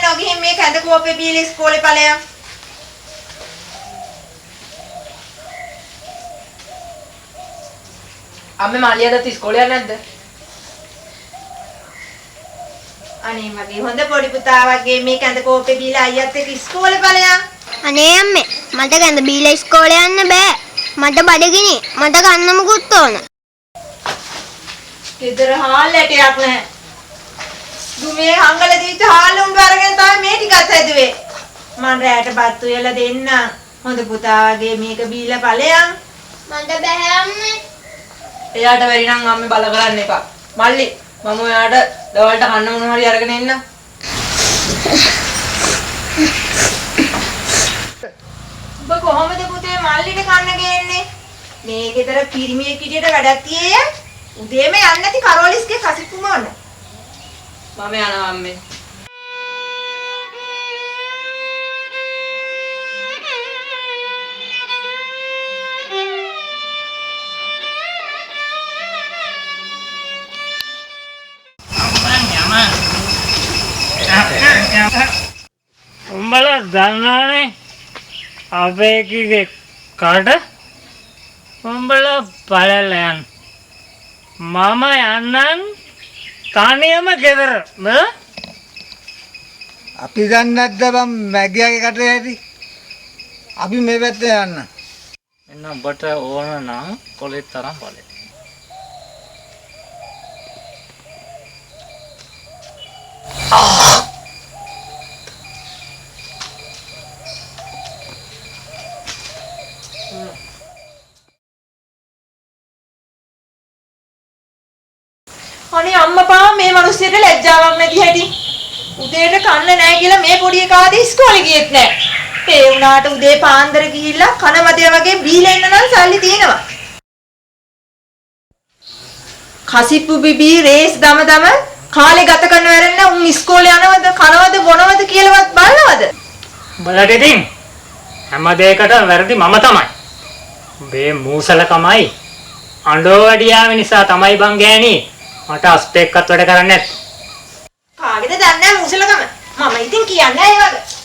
ඉන්නව ගිහින් මේ කැඳ කෝපේ බීලා ඉස්කෝලේ ඵලයන්. අම්මේ මාලියාට ඉස්කෝලේ යන්නේ නැද්ද? අනේ මගේ හොඳ පොඩි පුතා වගේ මේ කැඳ කෝපේ බීලා අයියත් එක්ක ඉස්කෝලේ ඵලයන්. අනේ අම්මේ මට කැඳ බීලා ඉස්කෝලේ යන්න බෑ. මට බඩගිනි. මට කන්න මුකුත් ඕන. ගෙදර හාල් ඇටයක් නැහැ. දුමේ හංගල දීච්ච හාල් උඹ අරගෙන තමයි මේ ටිකත් හැදුවේ. මං රැයට බත් උයලා දෙන්න. හොඳ පුතා වගේ මේක බීලා ඵලයන්. මට බෑ අම්මේ. එයාට වෙරි නම් අම්මේ බල කරන්න එපා. මල්ලි මම ඔයාට දවල්ට කන්න මොනවා හරි අරගෙන එන්න. ඔබ කොහොමද පුතේ මල්ලිට කන්න ගේන්නේ? මේ ගෙදර පිරිමියෙක් විදියට වැඩක් තියේය. උදේම යන්නේ නැති කරෝලිස්ගේ කසිප්පු මොන. මම යනවා අම්මේ. උඹලා දන්නවනේ අපේ එකගේ කාට උඹලා බලලා යන්න මම යන්නම් තනියම ගෙදර අපි දන්නේ නැද්ද බම් මැගියාගේ කටේ ඇති අපි මේ පැත්තේ යන්න එන්න ඔබට ඕන නම් කොලෙත් තරම් බලන්න අනේ අම්මපා මේ මිනිස්සුන්ට ලැජ්ජාවක් නැති හැටි. උදේට කන්න නැහැ කියලා මේ පොඩි එකා ආදී ඉස්කෝලේ ගියෙත් නැහැ. ඒ වුණාට උදේ පාන්දර ගිහිල්ලා කන මදිය වගේ බීලා ඉන්න නම් සල්ලි තියෙනවා. කසිප්පු බිබී රේස් දම කාලේ ගත කරන වෙරෙන්න උන් ඉස්කෝලේ යනවද කනවද බොනවද කියලාවත් බලනවද? බලට ඉතින් හැම දෙයකටම වැරදි මම තමයි. මේ මූසලකමයි අඬෝ වැඩියාව නිසා තමයි බං ගෑණි මට අස්පෙක්කත් වැඩ කරන්නේ නැත්. කාගෙද දන්නේ මුසලකම? මම ඉතින් කියන්නේ ඒ වගේ.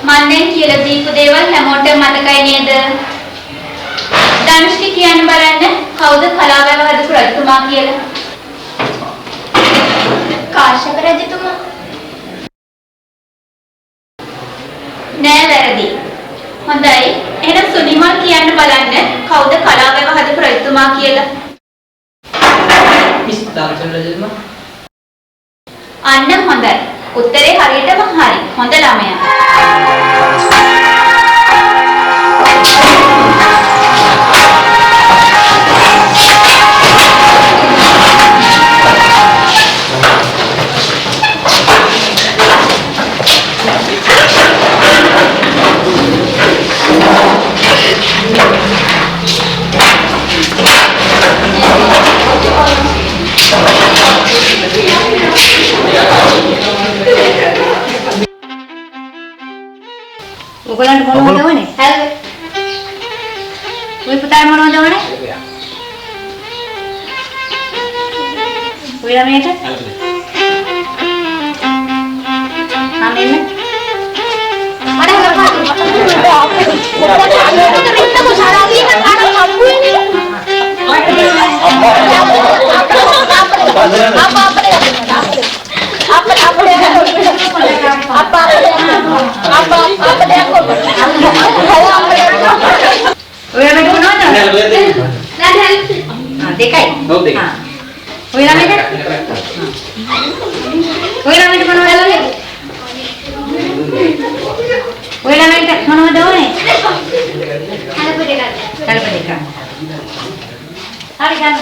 මම දැන් කියලා දීපු දේවල් හැමෝටම මතකයි නේද? ධනුෂ්ටි කියන්න බලන්න කවුද කලාවැව හදපු රජතුමා කියලා? කාශ්‍යප රජතුමා. නෑ වැරදි. හොඳයි. එහෙනම් සුනිමල් කියන්න බලන්න කවුද කලාවැව හදපු රජතුමා කියලා? මිස් දාර්ශන රජතුමා. අන්න හොඳයි. උත්තරේ හරියටම හරි. හොඳ ළමයා. ඔයගලන්ට මොනවද ඕනේ? හැල්ල. ඔය පුතාට මොනවද ඕනේ? ඔය ළමයට? ආමෙන්න. ඔය ළමයට මොනවද? දෙකයි. ඔය ළමයට? ඔය ළමයට මොනවද ඕනේ? ඔය ළමයට මොනවද ඕනේ? හැල්ප දෙකක්. help දෙක. හරි ගන්න.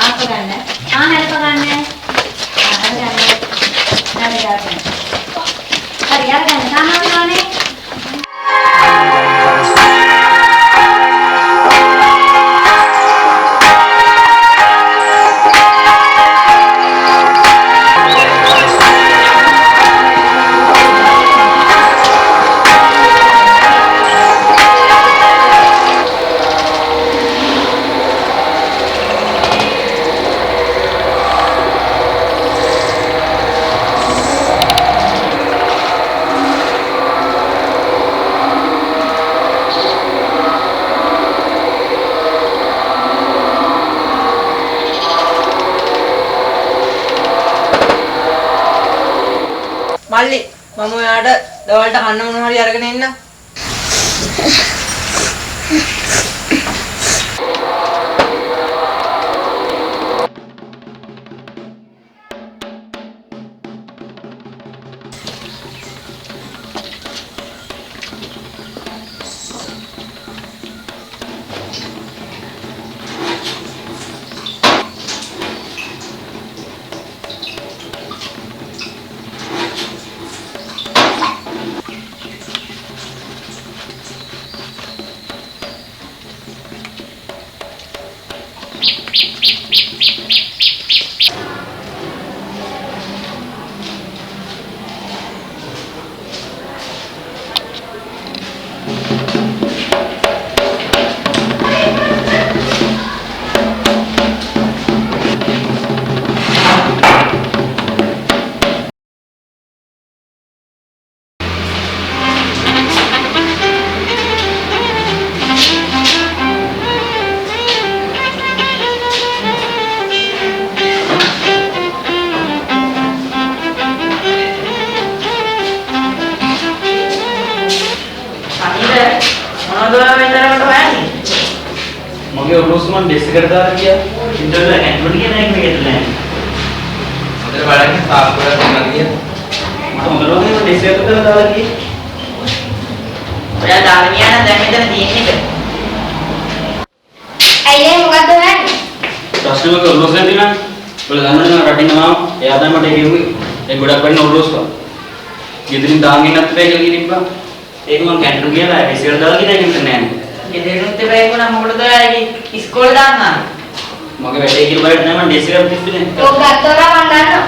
ආප ගන්න. හැල්ප ගන්න. හරි ගන්න. හරි ගන්න. සාමාන්‍ය ඕනේ. මල්ලි මම ඔයාට දවල්ට කන්න මොනවා හරි අරගෙන එන්න. මගේ ඔලුස් මන් ඩෙස් එකට දාලා ගියා. ඉන්ටර්වල් එක ඇතුළට ගියා නෑ මේකට නෑ. හොඳට බලන්න සාප් කරලා තියෙනවා කියලා. මට හොඳටම මේ ඩෙස් එකට දාලා ගියේ. ඔයා දාගෙන යන දැන් මෙතන තියෙන්නේ. ඇයි මොකද්ද වෙන්නේ? ප්‍රශ්නවක ඔලුස් නැති නම් ඔයාලා දන්නවද රටින් ආව. එයා තමයි මට කිව්වේ. ඒ ගොඩක් වෙන්න ඔලුස් වා. ගෙදරින් දාගෙන ඉන්නත් බෑ කියලා කිව්වා. ඒක මම කැන්ටර් ගිහලා ඩෙස් එකට දාලා ගියා ඒක නෑ. ගෙදරිනුත් එපා වුණා මොකටද ඔයාගේ ඉස්කෝලේ දාන්නා. මගේ වැඩේ කියලා බලන්න නෑ මම ඩෙස් එකට තිබ්බේ නෑ. ඔක ගත්තොලා මන් දන්නවා.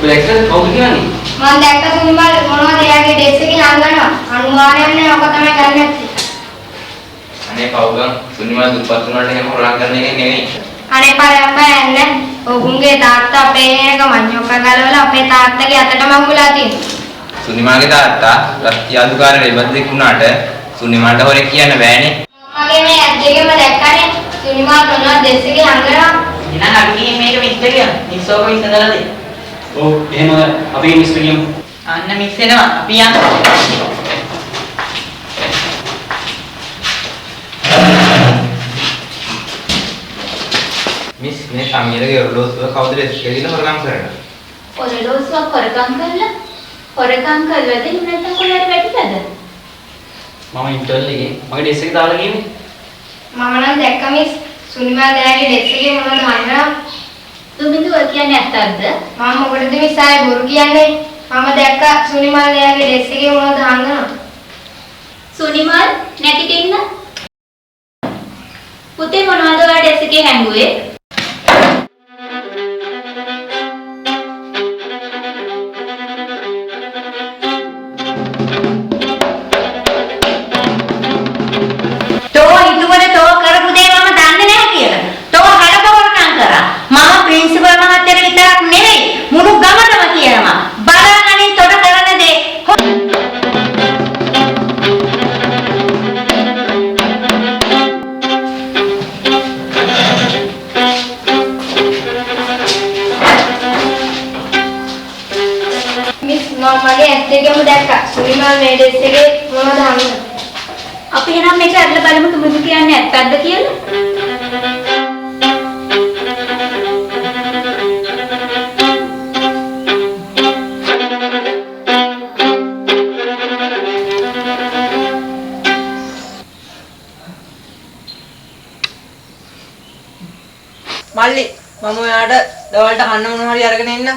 ඔය එක්සස් කවුද කියන්නේ? මම දැක්ක සුනිමල් මොනවද එයාගේ ඩෙස් එකේ ළඟනවා. අනුමානයක් නෑ ඔක තමයි කරන්නේ. අනේ පවුගම් සුනිමා දුප්පත් වුණාට එහෙම හොරා කරන එක නෙවෙයි. අනේ පරම්පරන්නේ ඔවුන්ගේ තාත්තා අපේ එක මඤ්ඤොක්ක ගලවලා අපේ තාත්තගේ අතට මංගුලා තියෙනවා. සුනිමාගේ තාත්තා රත්යාදුකාර රෙබද්දෙක් වුණාට සුනිමාට හොරෙක් කියන්න බෑනේ. මගේ මේ ඇස් දෙකම දැක්කනේ සුනිමල් මොනවද ඩෙස් එකේ ළඟනවා. එහෙනම් අපි ගිහින් මේක මිස්ටර් කියමු. මිස්සෝක විසඳලා දෙන්න. ඔව් එහෙම අපි මිස්ටර් කියමු. අන්න මිස් වෙනවා. අපි යන්න. මිස් මේ සමීරගේ ඔරලෝසුව කවුද ඩෙස් එකේ ගිහලා හොරගම් කරන්නේ? ඔරලෝසුවක් හොරකම් කළාද එහෙම නැත්නම් කොහේ හරි වැටිලාද? මම ඉන්ටර්වල් එකේ මගේ ඩෙස්ක් එක දාලා ගියේ. මම නම් දැක්ක මිස් සුනිමල් දැනගේ ඩෙස්ක් එකේ මොනවද හංගනවා? දුමින්දු ඔය කියන්නේ ඇත්තක්ද? මම මොකටද මිස් ආයේ බොරු කියන්නේ? මම දැක්ක සුනිමල් දැනගේ ඩෙස්ක් එකේ මොනවද හංගනවා? සුනිමල් නැගිටින්න. පුතේ මොනවද ඔයා ඩෙස්ක් එකේ හැංගුවේ? තෝ හිතුවද තෝ කරපු දේ මම දන්නේ නැහැ කියලා. තෝ හරබවරකම් කරා. මම ප්‍රින්සිපල් මහත්තයාට විතරක් නෙවෙයි මුළු ගමටම කියනවා. බලන්නනේ තොට කරන දේ. මිස් මම මගේ ඇස් දෙකම දැක්කා සුනිමල් මේ ඩෙස්ක් එකේ මොනවද හංගනවා? අපි එහෙනම් මේක අරලා බලමු දුමින්දු කියන්නේ ඇත්තක්ද කියලා. මල්ලි මම ඔයාට දවල්ට කන්න මොනවා හරි අරගෙන එන්න.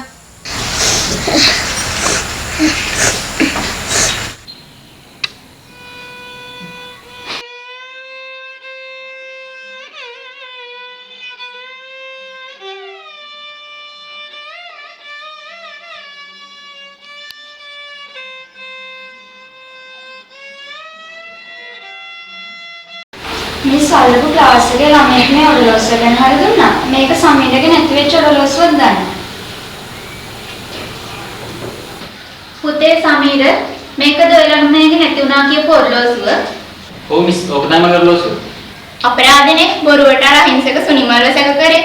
මිස් අල්ලපු ක්ලාස් එකේ ළමයෙක් මේ ඔරලෝසුව ගැන හරි දුන්නා. මේක සමීරගේ නැති වෙච්ච ඔරලෝසුවක් ගන්න. පුතේ සමීර මේකද ඔය ළමයාගේ නැති වුණා කියපු ඔරලෝසුව? ඔව් මිස් ඔක තමයි මගේ ඔරලෝසුව. අපරාධනේ බොරුවට අර හිංසක සුනිමල්ව සැක කරේ.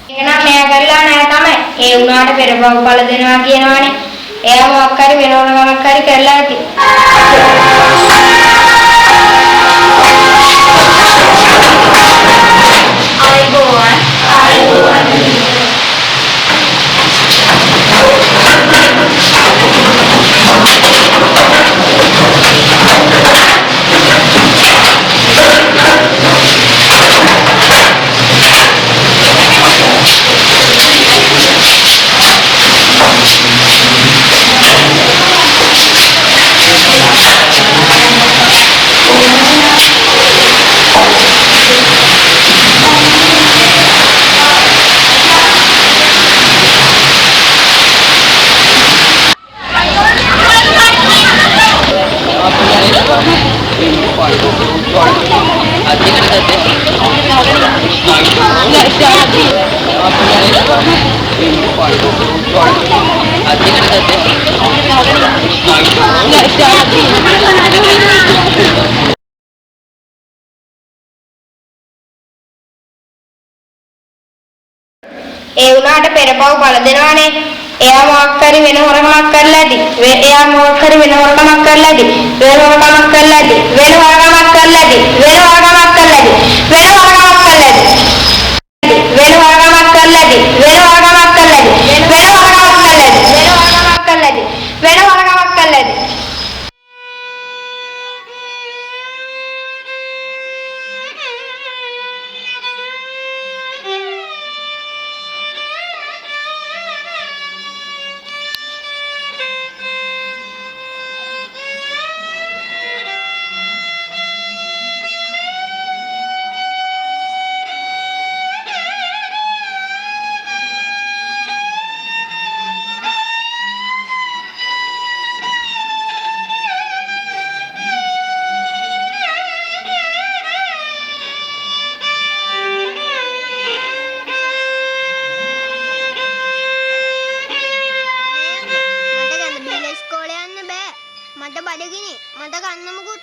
ඒක නම් මෙයා කරලා නෑ තමයි. ඒ වුණාට පෙරබව බල දෙනවා කියනවනේ. එයා මොකක් හරි වෙනවන ගමක් හරි කරලා ඇති. ඒ වුණාට පෙරපව් බල දෙනවනේ. එයා මොකක් හරි වෙන හොරකමක් කරලා ඇති. එයා මොකක් හරි වෙන හොරකමක් කරලා ඇති. වෙන හොරකමක් කරලා ඇති. වෙන හොරකමක් කරලා ඇති. වෙන හොරකමක් කරලා ඇති. වෙන හොරකමක් කරලා ඇති. වෙන හොරකමක් කරලා ඇති. වෙන හොරකමක් කරලා ඇති. වෙන හොරකමක් කරලා ඇති. වෙන හොරකමක් කරලා ඇති. වෙන හොරකමක් කරලා ඇති. මට බඩගිනි මට කන්න මොකුත්